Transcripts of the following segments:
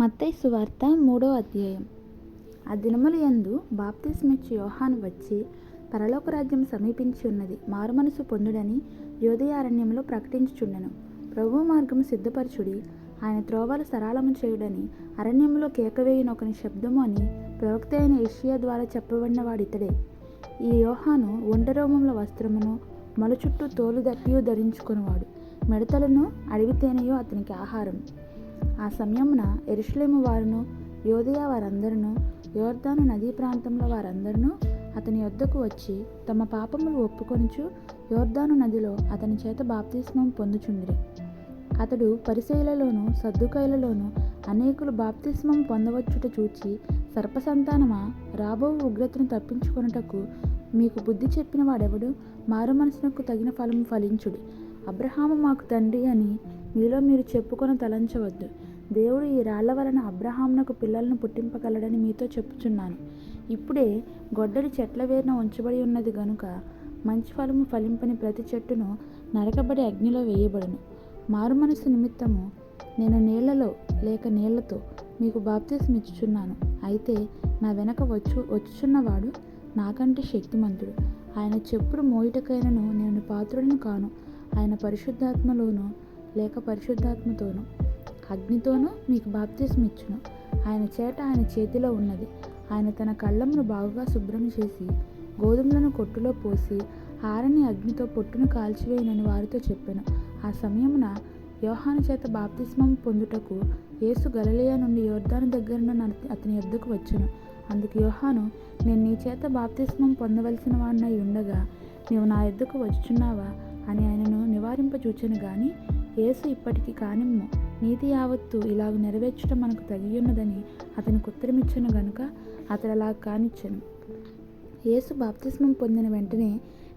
మత్తయి సువార్త 3వ అధ్యాయం. ఆ దినముల యందు బాప్తిస్మిచ్చు యోహాను వచ్చి, పరలోక రాజ్యం సమీపించి ఉన్నది, మారుమనసు పొందుడని యూదయ అరణ్యంలో ప్రకటించుచుండెను. ప్రభువు మార్గము సిద్ధపరచుడి, ఆయన త్రోవలు సరళము చేయుడని అరణ్యంలో కేకవేయునొకని శబ్దము అని ప్రవక్త అయిన యెషయా ద్వారా చెప్పబడిన వాడితడే. ఈ యోహాను ఒంటెరోమముల వస్త్రమును మొల చుట్టూ తోలు దట్టియు ధరించుకొనువాడు. మిడతలను అడవి తేనెయు అతనికి ఆహారం. ఆ సమయమున యెరూషలేము వారును యూదయ వారందరును యొర్దాను నదీ ప్రాంతముల వారందరును అతని యొద్దకు వచ్చి తమ పాపములు ఒప్పుకొనుచు యొర్దాను నదిలో అతని చేత బాప్తిస్మం పొందుచుండిరి. అతడు పరిసయ్యులలోను సద్దూకయ్యులలోను అనేకులు బాప్తిస్మం పొందవచ్చుట చూచి, సర్పసంతానమా, రాబో ఉగ్రతను తప్పించుకొనుటకు మీకు బుద్ధి చెప్పిన వాడెవడు? మారు మనసునకు తగిన ఫలము ఫలించుడి. అబ్రహాము మాకు తండ్రి అని మీలో మీరు చెప్పుకొని తలంచవద్దు. దేవుడు ఈ రాళ్ల వలన అబ్రహామునకు పిల్లలను పుట్టింపగలడని మీతో చెప్పుచున్నాను. ఇప్పుడే గొడ్డలి చెట్ల వేరున ఉంచబడి ఉన్నది గనుక మంచి ఫలము ఫలింపని ప్రతి చెట్టును నరకబడి అగ్నిలో వేయబడును. మారు మనసు నిమిత్తము నేను నీళ్లలో లేక నీళ్లతో మీకు బాప్తిస్మిచ్చుచున్నాను. అయితే నా వెనక వచ్చుచున్నవాడు నాకంటే శక్తిమంతుడు. ఆయన చెప్పుడు మోయుటకైనను నేను పాత్రుడను కాను. ఆయన పరిశుద్ధాత్మలోనూ లేక పరిశుద్ధాత్మతోనూ అగ్నితోనూ మీకు బాప్తిస్మిచ్చును. ఆయన చేట ఆయన చేతిలో ఉన్నది. ఆయన తన కళ్ళమును బాగుగా శుభ్రం చేసి గోధుమలను కొట్టులో పోసి ఆరని అగ్నితో పొట్టును కాల్చివేయనని వారితో చెప్పెను. ఆ సమయమున యోహాను చేత బాప్తిస్మం పొందుటకు యేసు గలిలయ నుండి యొర్దాను దగ్గరన అతని యొద్దకు వచ్చెను. అందుకు యోహాను, నేను నీ చేత బాప్తిస్మం పొందవలసిన వాడినై ఉండగా నీవు నా యొద్దకు వచ్చుచున్నావా అని ఆయనను నివారింపచూచెను గాని, యేసు ఇప్పటికి కానిమ్ము, నీతి యావత్తు ఇలాగ నెరవేర్చుట మనకు తగియున్నదని అతనికి ఉత్తరమిచ్చెను గనుక అతడు అలా కానిచ్చెను. యేసు బాప్తిస్మం పొందిన వెంటనే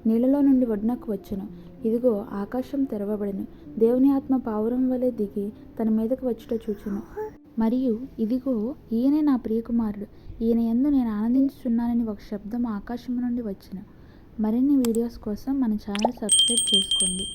నీళ్లలో నుండి ఒడ్డునకు వచ్చెను. ఇదిగో ఆకాశం తెరవబడెను. దేవుని ఆత్మ పావురం వలె దిగి తన మీదకు వచ్చుట చూచెను. మరియు ఇదిగో ఈయనే నా ప్రియకుమారుడు, ఈయన యందు నేను ఆనందించుచున్నానని ఒక శబ్దం ఆకాశము నుండి వచ్చెను. మరిన్ని వీడియోస్ కోసం మన ఛానల్ సబ్స్క్రైబ్ చేసుకోండి.